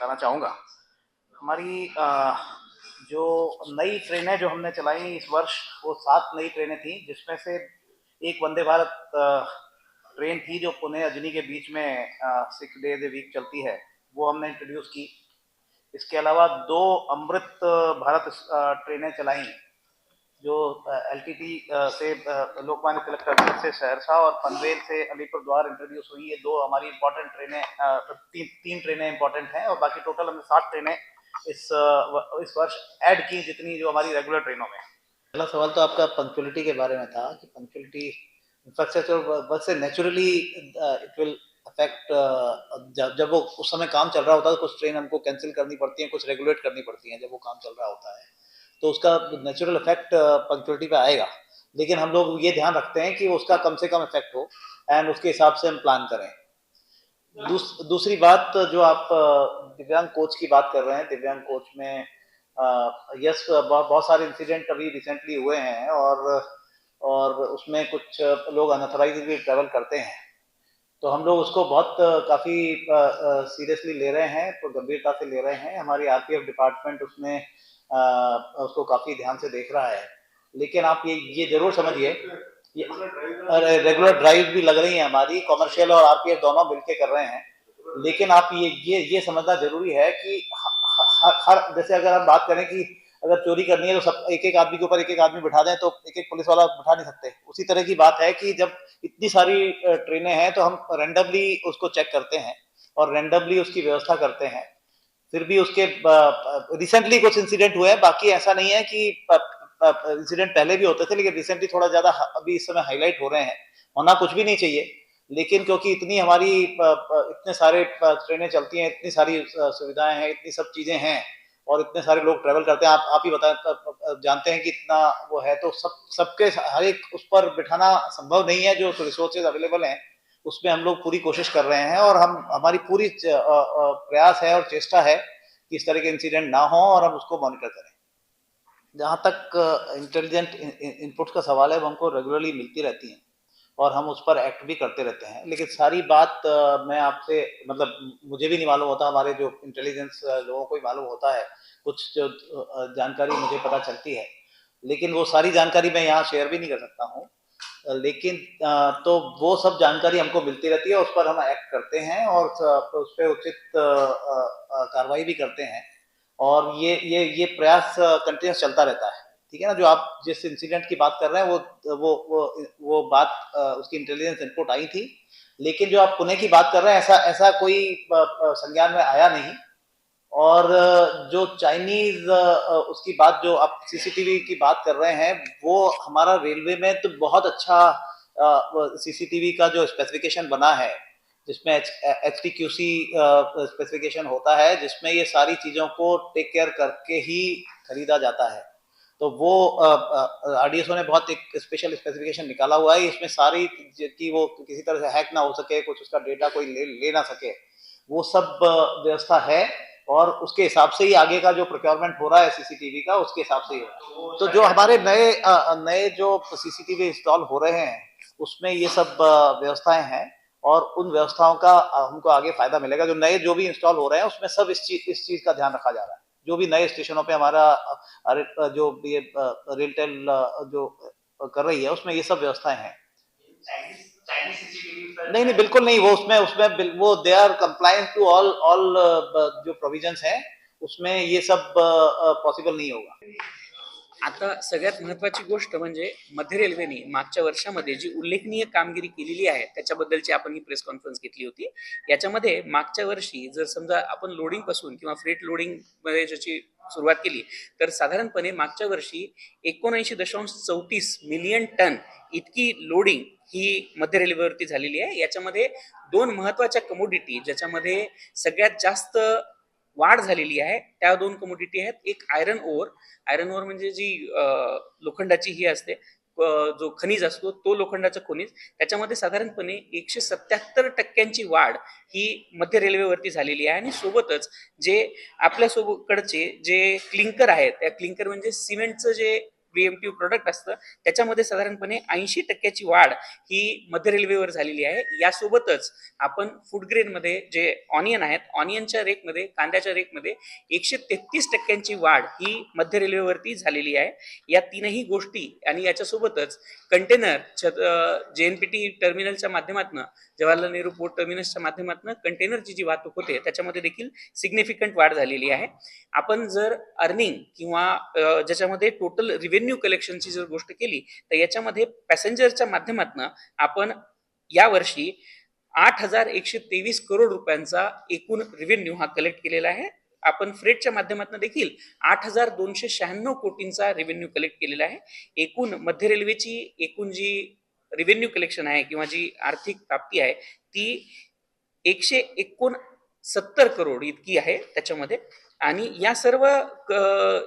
बताना चाहूँगा। हमारी जो नई ट्रेनें जो हमने चलाई इस वर्ष, वो 7 नई ट्रेनें थी, जिसमें से एक वंदे भारत ट्रेन थी जो पुणे अजनी के बीच में 6 डेज ए वीक चलती है, वो हमने इंट्रोड्यूस की। इसके अलावा 2 अमृत भारत ट्रेनें चलाई, जो एलटीटी से लोकमान्य तिलक टर्मिनस से सहरसा और पनवेल से अलीपुरद्वार इंट्रोड्यूस हुई। ये 2 हमारी इंपॉर्टेंट ट्रेनें, तीन ट्रेनें इंपॉर्टेंट हैं, और बाकी टोटल हमने 7 ट्रेनें इस वर्ष ऐड की, जितनी जो हमारी रेगुलर ट्रेनों में। पहला सवाल तो आपका पंक्चुअलिटी के बारे में था कि punctuality infrastructure bus say naturally it will affect. जब वो उस समय काम चल रहा होता है, कुछ ट्रेन हमको कैंसिल करनी पड़ती है, कुछ रेगुलेट करनी पड़ती है जब वो काम चल रहा होता है, तो उसका नेचुरल इफेक्ट पंक्चुअलिटी पे आएगा। लेकिन हम लोग ये ध्यान रखते हैं कि उसका कम से कम इफेक्ट हो, एंड उसके हिसाब से हम प्लान करें। दूसरी बात, जो आप दिव्यांग कोच की बात कर रहे हैं, दिव्यांग कोच में यस, बहुत सारे इंसिडेंट अभी रिसेंटली हुए हैं, और उसमें कुछ लोग अनऑथराइज्ड भी ट्रैवल करते हैं, तो हम लोग उसको बहुत काफ़ी सीरियसली ले रहे हैं, तो गंभीरता से ले रहे हैं। हमारी आरपीएफ डिपार्टमेंट उसमें उसको काफ़ी ध्यान से देख रहा है। लेकिन आप ये जरूर समझिए, रेगुलर ड्राइव भी लग रही है हमारी, कॉमर्शियल और आरपीएफ दोनों मिलके कर रहे हैं। लेकिन आप ये समझना जरूरी है कि हर जैसे अगर हम बात करें कि अगर चोरी करनी है तो सब एक एक आदमी के ऊपर एक एक आदमी बिठा दें, तो एक एक पुलिस वाला बिठा नहीं सकते। उसी तरह की बात है कि जब इतनी सारी ट्रेनें हैं, तो हम रेंडमली उसको चेक करते हैं और रेंडमली उसकी व्यवस्था करते हैं। फिर भी उसके रिसेंटली कुछ इंसिडेंट हुए हैं, बाकी ऐसा नहीं है कि इंसिडेंट पहले भी होते थे, लेकिन रिसेंटली थोड़ा ज्यादा अभी इस समय हाईलाइट हो रहे हैं। होना कुछ भी नहीं चाहिए, लेकिन क्योंकि इतनी हमारी इतने सारे ट्रेनें चलती हैं, इतनी सारी सुविधाएं हैं, इतनी सब चीजें हैं, और इतने सारे लोग ट्रेवल करते हैं, आप ही जानते हैं कि इतना वो है, तो सबके हर एक उस पर बिठाना संभव नहीं है। जो रिसोर्सेज अवेलेबल हैं उसमें हम लोग पूरी कोशिश कर रहे हैं, और हमारी पूरी प्रयास है और चेष्टा है कि इस तरह के इंसिडेंट ना हो, और हम उसको मॉनिटर करें। जहाँ तक इंटेलिजेंट इनपुट का सवाल है, वो हमको रेगुलरली मिलती रहती हैं, और हम उस पर एक्ट भी करते रहते हैं। लेकिन सारी बात मैं आपसे, मतलब मुझे भी नहीं मालूम होता, हमारे जो इंटेलिजेंस लोगों को ही मालूम होता है। कुछ जो जानकारी मुझे पता चलती है, लेकिन वो सारी जानकारी मैं यहाँ शेयर भी नहीं कर सकता हूँ। लेकिन तो वो सब जानकारी हमको मिलती रहती है, उस पर हम एक्ट करते हैं, और उस पर उचित कार्रवाई भी करते हैं, और ये प्रयास कंटिन्यूस चलता रहता है। ठीक है ना। जो आप जिस इंसिडेंट की बात कर रहे हैं, वो बात उसकी इंटेलिजेंस इनपुट आई थी, लेकिन जो आप पुणे की बात कर रहे हैं, ऐसा ऐसा कोई संज्ञान में आया नहीं। और जो चाइनीज उसकी बात, जो आप सीसीटीवी की बात कर रहे हैं, वो हमारा रेलवे में तो बहुत अच्छा सीसीटीवी का जो स्पेसिफिकेशन बना है, जिसमें HTQC स्पेसिफिकेशन होता है, जिसमें ये सारी चीजों को टेक केयर करके ही खरीदा जाता है। तो वो RDSO ने बहुत एक स्पेशल स्पेसिफिकेशन निकाला हुआ है, इसमें सारी कि वो किसी तरह से हैक ना हो सके, कुछ उसका डेटा कोई ले ना सके, वो सब व्यवस्था है। और उसके हिसाब से ही आगे का जो प्रोक्योरमेंट हो रहा है सीसीटीवी का, उसके हिसाब से ही हो रहा है। तो जो हमारे नए जो सीसीटीवी इंस्टॉल हो रहे हैं, उसमें ये सब व्यवस्थाएं हैं, और उन व्यवस्थाओं का हमको आगे फायदा मिलेगा। जो भी इंस्टॉल हो रहे हैं, उसमें सब इस चीज का ध्यान रखा जा रहा है। जो भी नए स्टेशनों पे हमारा जो ये रेलटेल जो कर रही है, उसमें ये सब व्यवस्थाएं हैं। नहीं नहीं, बिल्कुल नहीं। वो उसमें उसमें वो they are compliant to all जो प्रोविजंस हैं, उसमें ये सब पॉसिबल नहीं होगा। आता सगळ्यात महत्वाची गोष्ट म्हणजे मध्य रेल्वेने मागच्या वर्षामध्ये जी उल्लेखनीय कामगिरी केलेली आहे, त्याच्याबद्दलची आपण ही प्रेस कॉन्फरन्स घेतली होती। याच्यामध्ये मागच्या वर्षी जर समजा आपण लोडिंग पासून किंवा फ्रेट लोडिंग मध्ये ज्याची सुरुवात केली, तर साधारणपणे मागच्या वर्षी 79.34 मिलियन टन इतकी लोडिंग ही मध्य रेल्वेवरती झालेली आहे। याच्यामध्ये 2 महत्वाच्या कमोडिटी ज्याच्यामध्ये सगळ्यात जास्त वाढ झालेली आहे, त्या 2 कमोडिटी आहेत। एक आयरन ओर म्हणजे जी लोखंडाची ही असते, जो खनिज असतो, तो लोखंडाचा खनिज, त्याच्यामध्ये साधारणपणे 177% वाढ ही मध्य रेल्वेवरती झालेली आहे। आणि सोबतच जे आपल्या सोबतकडचे जे क्लिंकर आहेत, त्या क्लिंकर म्हणजे सिमेंटचं जे प्रिएम्प्टिव्ह प्रोडक्ट असतं त्याच्यामध्ये साधारणपणे 80% वाढ ही मध्य रेल्वेवर झालेली आहे. यासोबतच आपण फूड ग्रेनमध्ये जे ऑनियन आहेत, ऑनियनच्या रेटमध्ये, कांद्याच्या रेटमध्ये 133% वाढ ही मध्य रेल्वेवरती झालेली आहे. या तीनही गोष्टी आणि याच्यासोबतच कंटेनर JNPT टर्मिनलच्या माध्यमातून, जवाहरलाल नेहरू पोर्ट टर्मिनसच्या माध्यमातून कंटेनरची जी वाहतूक होते त्याच्यामध्ये देखील सिग्निफिकंट वाढ झालेली आहे. आपण जर अर्निंग किंवा ज्याच्यामध्ये टोटल रिव्हेन्यू कलेक्शनची जर गोष्ट केली तर याच्यामध्ये पॅसेंजरच्या माध्यमातून आपण यावर्षी 8,123 करोड रुपयांचा एकूण रिव्हेन्यू हा कलेक्ट केलेला आहे. आपण फ्रेटच्या माध्यमातून देखील 8,296 कोटींचा रेव्हेन्यू कलेक्ट केलेला आहे. एकूण मध्य रेल्वेची एकूण जी रिव्हेन्यू कलेक्शन आहे किंवा जी आर्थिक प्राप्ती आहे ती 169 करोड इतकी आहे त्याच्यामध्ये. आणि या सर्व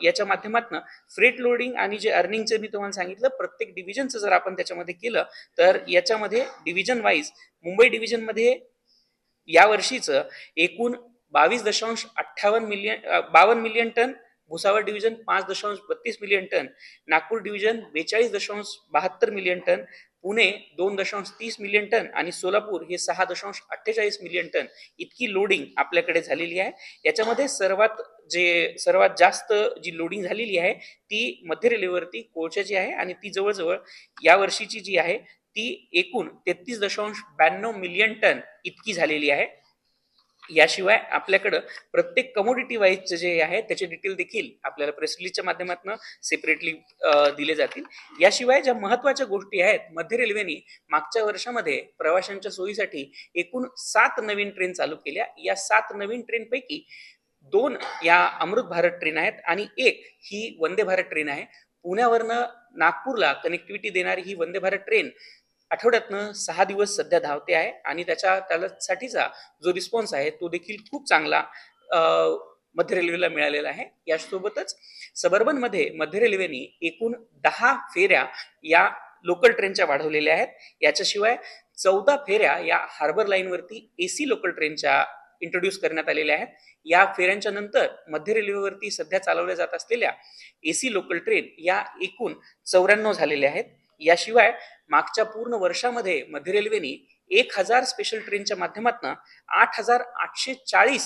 याच्या माध्यमातून फ्रेट लोडिंग आणि जे अर्निंगचं मी तुम्हाला सांगितलं प्रत्येक डिव्हिजनचं जर आपण त्याच्यामध्ये केलं तर याच्यामध्ये डिव्हिजन वाईज मुंबई डिव्हिजनमध्ये या वर्षीचं एकूण 52 million ton, Bhusawal division 5.32 million ton, Nagpur division 42.72 million ton, Pune 2.30 million ton आणि सोलापूर हे 6.48 मिलियन टन इतकी लोडिंग आपल्याकडे झालेली आहे. याच्यामध्ये सर्वात जास्त जी लोडिंग झालेली आहे ती मध्य रेल्वेवरती कोळशाची आहे आणि ती जवळजवळ या वर्षीची जी आहे ती एकूण 33.92 मिलियन टन इतकी झालेली आहे. याशिवाय आपल्याकडं प्रत्येक कमोडिटी वाईजचे जे आहे त्याचे डिटेल देखील आपल्याला प्रेस रिलीजच्या माध्यमातून सेपरेटली दिले जातील. याशिवाय ज्या महत्वाच्या गोष्टी आहेत, मध्य रेल्वेने मागच्या वर्षामध्ये प्रवाशांच्या सोयीसाठी एकूण 7 नवीन ट्रेन चालू केल्या. या 7 नवीन ट्रेनपैकी 2 या अमृत भारत ट्रेन आहेत आणि 1 ही वंदे भारत ट्रेन आहे. पुण्यावरनं नागपूरला कनेक्टिव्हिटी देणारी ही वंदे भारत ट्रेन आठवड्यातनं 6 दिवस सध्या धावते आहे आणि त्यासाठीचा जो रिस्पॉन्स आहे तो देखील खूप चांगला मध्य रेल्वेला मिळालेला आहे. यासोबतच सबर्बन मध्ये मध्य रेल्वेने एकूण 10 फेऱ्या या लोकल ट्रेनच्या वाढवलेल्या आहेत. याच्याशिवाय 14 फेऱ्या या हार्बर लाईनवरती AC लोकल ट्रेनच्या इंट्रोड्यूस करण्यात आलेल्या आहेत. या फेऱ्यांच्या नंतर मध्य रेल्वेवरती सध्या चालवल्या जात असलेल्या AC लोकल ट्रेन या एकूण 94 झालेल्या आहेत. याशिवाय मागच्या पूर्ण वर्षामध्ये मध्य रेल्वेने 1000 स्पेशल ट्रेनच्या माध्यमातून 8,840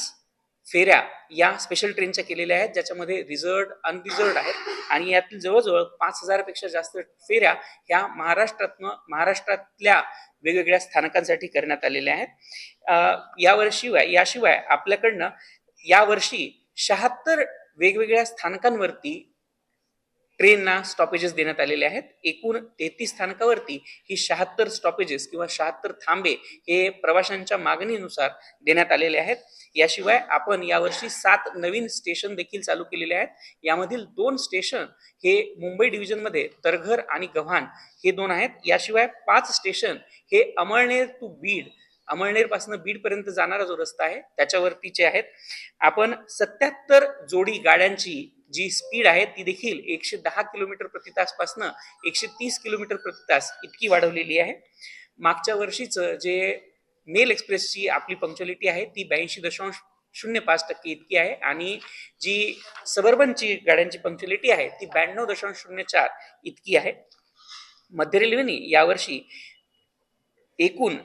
फेऱ्या या स्पेशल ट्रेनच्या केलेल्या आहेत, ज्याच्यामध्ये रिझर्व्ड अनरिझर्व्ड आहेत आणि यातील जवळजवळ 5,000 पेक्षा जास्त फेऱ्या ह्या महाराष्ट्रातल्या वेगवेगळ्या स्थानकांसाठी करण्यात आलेल्या आहेत. याशिवाय आपल्याकडनं यावर्षी 76 वेगवेगळ्या स्थानकांवरती ट्रेनना स्टॉपेजेस देण्यात आलेले आहेत. एकूण 33 स्थानकावरती ही 76 स्टॉपेजेस किंवा 76 थांबे हे प्रवाशांच्या मागणीनुसार देण्यात आलेले आहेत. याशिवाय आपण यावर्षी 7 नवीन स्टेशन देखील चालू केलेले आहेत. यामधील 2 स्टेशन हे मुंबई डिव्हिजनमध्ये तरघर आणि गव्हाण हे 2 आहेत. याशिवाय 5 स्टेशन हे अमळनेर टू बीड, अमळनेर पासून बीड पर्यंत जाणारा जो रस्ता आहे त्याच्यावरतीचे आहेत. आपण 77 जोडी गाड्यांची जी स्पीड आहे ती देखील 110 किलोमीटर प्रति तास पासून 130 किलोमीटर प्रति तास इतकी वाढवलेली आहे. मागच्या वर्षीचं जे मेल एक्सप्रेसची आपली पंक्च्युअलिटी आहे ती 82.05% इतकी आहे आणि जी सबर्बनची गाड्यांची पंक्च्युअलिटी आहे ती 92.04 इतकी आहे. मध्य रेल्वेने यावर्षी एकूण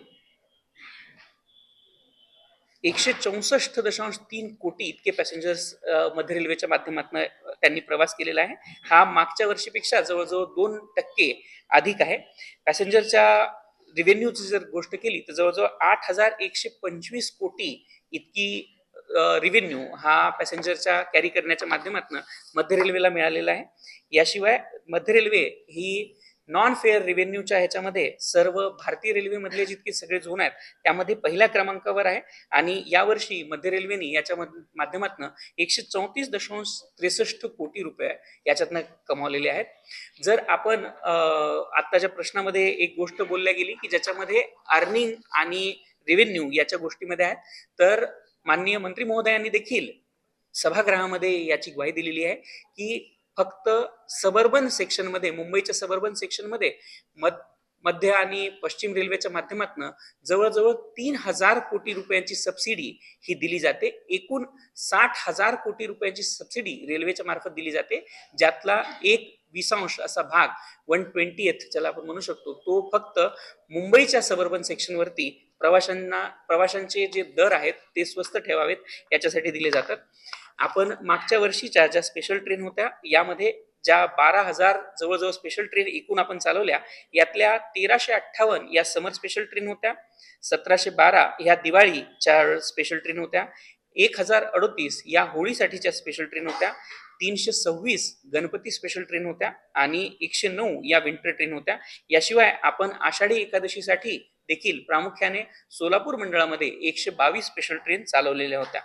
164.3 कोटी इतके पॅसेंजर्स मध्य रेल्वेच्या माध्यमातून त्यांनी प्रवास केलेला आहे. हा मागच्या वर्षीपेक्षा जवळजवळ 2% अधिक आहे. पॅसेंजरच्या रिव्हेन्यूची जर गोष्ट केली तर जवळजवळ 8,125 कोटी इतकी रिव्हेन्यू हा पॅसेंजरच्या कॅरी करण्याच्या माध्यमातून मध्य रेल्वेला मिळालेला आहे. याशिवाय मध्य रेल्वे ही नॉन फेअर रिव्हेन्यूच्या ह्याच्यामध्ये सर्व भारतीय रेल्वेमधले जितके सगळे झोन आहेत त्यामध्ये पहिल्या क्रमांकावर आहे आणि यावर्षी मध्य रेल्वेने याच्या माध्यमातून 134.63 कोटी रुपये याच्यातनं कमावलेले आहेत. जर आपण आत्ताच्या प्रश्नामध्ये एक गोष्ट बोलल्या गेली की ज्याच्यामध्ये अर्निंग आणि रेव्हेन्यू याच्या गोष्टीमध्ये आहे, तर माननीय मंत्री महोदयांनी देखील सभागृहामध्ये याची ग्वाही दिलेली आहे की फक्त सबर्बन सेक्शनमध्ये, मुंबईच्या सबर्बन सेक्शनमध्ये मध्य आणि पश्चिम रेल्वेच्या माध्यमातून जवळजवळ 3,000 कोटी रुपयांची सबसिडी ही दिली जाते. एकूण 60,000 कोटी रुपयांची सबसिडी रेल्वेच्या मार्फत दिली जाते, ज्यातला 1/20 असा भाग 1/20 ज्याला आपण म्हणू शकतो, तो फक्त मुंबईच्या सबर्बन सेक्शनवरती प्रवाशांचे जे दर आहेत ते स्वस्त ठेवावेत याच्यासाठी दिले जातात. आपण मागच्या वर्षीच्या ज्या स्पेशल ट्रेन होत्या यामध्ये ज्या 12,000 जवळजवळ स्पेशल ट्रेन एकूण आपण चालवल्या, यातल्या 1358 या समर स्पेशल ट्रेन होत्या, 1712 ह्या दिवाळीच्या स्पेशल ट्रेन होत्या, 1038 या होळीसाठीच्या स्पेशल ट्रेन होत्या, 326 गणपती स्पेशल ट्रेन होत्या आणि 109 या विंटर ट्रेन होत्या. याशिवाय आपण आषाढी एकादशीसाठी देखील प्रामुख्याने सोलापूर मंडळामध्ये 122 स्पेशल ट्रेन चालवलेल्या होत्या.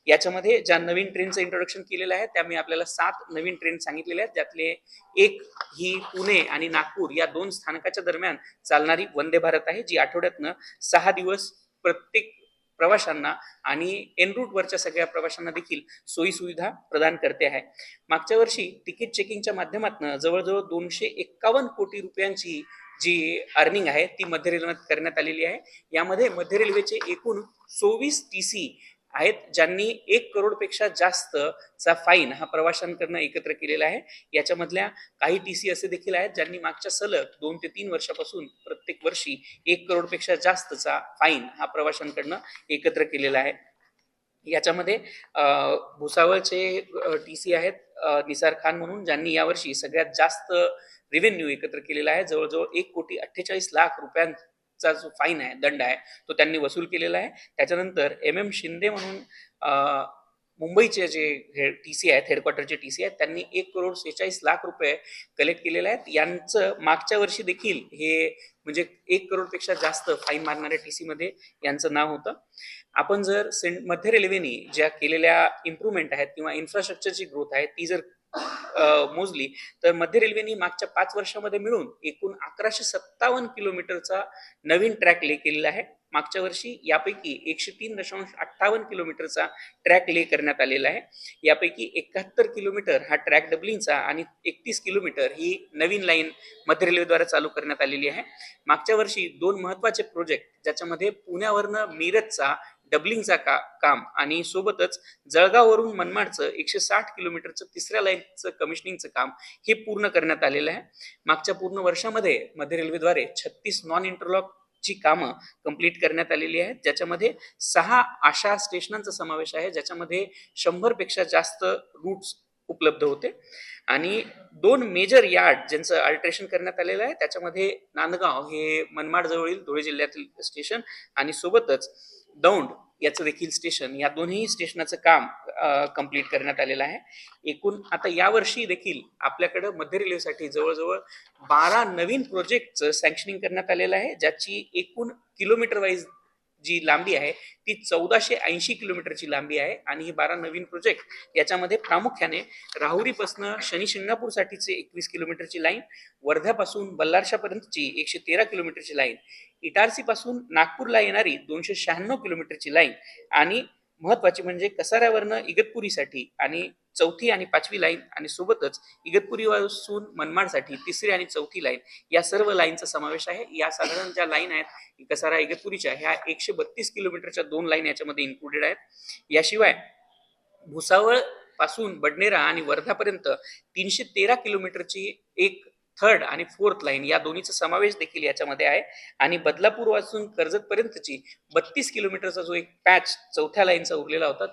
याच्यामध्ये ज्या नवीन ट्रेनचं इंट्रोडक्शन केलेलं आहे त्या मी आपल्याला 7 नवीन ट्रेन सांगितलेल्या आहेत, ज्यातले एक ही पुणे आणि नागपूर या 2 स्थानकाच्या दरम्यान चालणारी वंदे भारत आहे, जी आठवड्यातनं 6 दिवस प्रत्येक प्रवाशांना आणि एन रूट वरच्या सगळ्या प्रवाशांना देखील सोयी सुविधा प्रदान करते आहे. मागच्या वर्षी तिकीट चेकिंगच्या माध्यमातून जवळजवळ 251 कोटी रुपयांची जी अर्निंग आहे ती मध्य रेल्वेमध्ये करण्यात आलेली आहे. यामध्ये मध्य रेल्वेचे एकूण 24 TC आहेत, ज्यांनी 1 करोडपेक्षा जास्तचा फाईन हा प्रवाशांकडनं एकत्र केलेला आहे. याच्यामधल्या काही TC असे देखील आहेत ज्यांनी मागच्या सलग 2 ते 3 वर्षापासून प्रत्येक वर्षी 1 करोडपेक्षा जास्तचा फाईन हा प्रवाशांकडनं एकत्र केलेला आहे. याच्यामध्ये भुसावळचे TC आहेत निसार खान म्हणून, ज्यांनी यावर्षी सगळ्यात जास्त रेव्हेन्यू एकत्र केलेला आहे. जवळजवळ 1,48,00,000 रुपयांचा जो फाईन आहे, दंड आहे, तो त्यांनी वसूल केलेला आहे. त्याच्यानंतर MM शिंदे म्हणून मुंबईचे जे TC आहेत, हेडक्वार्टरचे TC आहेत, त्यांनी 1,46,00,000 रुपये कलेक्ट केलेले आहेत. यांचं मागच्या वर्षी देखील हे म्हणजे 1 करोडपेक्षा जास्त फाईन मारणाऱ्या TC मध्ये यांचं नाव होतं. आपण जर मध्य रेल्वेने ज्या केलेल्या इम्प्रूव्हमेंट आहेत किंवा इन्फ्रास्ट्रक्चरची ग्रोथ आहे ती जर मोजली तर मध्य रेल्वेने मागच्या 5 वर्षामध्ये मिळून एकूण 1157 किलोमीटरचा नवीन ट्रॅक ले केलेला आहे. मागच्या वर्षी यापैकी 103.58 किलोमीटरचा ट्रॅक ले करण्यात आलेला आहे. यापैकी 71 किलोमीटर हा ट्रॅक डबलिंगचा आणि 31 किलोमीटर ही नवीन लाईन मध्य रेल्वेद्वारे चालू करण्यात आलेली आहे. मागच्या वर्षी 2 महत्वाचे प्रोजेक्ट, ज्याच्यामध्ये पुण्यावरनं मिरजचा डबलिंगचा काम आणि सोबतच जळगाववरून मनमाडचं 160 किलोमीटरचं 3ऱ्या लाईनचं कमिशनिंगचं काम हे पूर्ण करण्यात आलेलं आहे. मागच्या पूर्ण वर्षामध्ये मध्य रेल्वेद्वारे 36 नॉन इंटरलॉक ची कामं कंप्लीट करण्यात आलेली आहेत, ज्याच्यामध्ये 6 आशा स्टेशनांचा समावेश आहे, ज्याच्यामध्ये 100 पेक्षा जास्त रूट्स उपलब्ध होते आणि 2 मेजर यार्ड ज्यांचं अल्ट्रेशन करण्यात आलेलं आहे, त्याच्यामध्ये नांदगाव हे मनमाड जवळील धुळे जिल्ह्यातील स्टेशन आणि सोबतच दौंड याचं देखील स्टेशन, या दोन्ही स्टेशनाचं काम कंप्लीट करण्यात आलेलं आहे. एकूण आता यावर्षी देखील आपल्याकडे मध्य रेल्वेसाठी जवळजवळ 12 नवीन प्रोजेक्टचं सँक्शनिंग करण्यात आलेलं आहे, ज्याची एकूण किलोमीटर वाईज जी लांबी आहे ती 1480 किलोमीटरची लांबी आहे. आणि ही 12 नवीन प्रोजेक्ट याच्यामध्ये प्रामुख्याने राहुरीपासून शनी शिंगणापूर साठीचे 21 किलोमीटरची लाईन, वर्ध्यापासून बल्लारशापर्यंतची 113 किलोमीटरची लाईन, इटारसी पासून नागपूरला येणारी 296 किलोमीटरची लाईन आणि महत्वाची म्हणजे कसाऱ्यावरनं इगतपुरीसाठी आणि 4थी आणि 5वी लाईन आणि सोबतच इगतपुरीपासून मनमाडसाठी 3री आणि 4थी लाईन, या सर्व लाईनचा समावेश आहे. या साधारण ज्या लाईन आहेत कसारा इगतपुरीच्या, ह्या 132 किलोमीटरच्या 2 लाईन याच्यामध्ये इन्क्लुडेड आहेत. याशिवाय भुसावळ पासून बडनेरा आणि वर्धापर्यंत 313 किलोमीटरची 1 3rd आणि 4th लाईन या दोन्हीचा समावेश देखील याच्यामध्ये आहे. आणि बदलापूर पासून कर्जत पर्यंतची 32 किलोमीटरचा जो एक पॅच 4थ्या लाईनचा उरलेला होता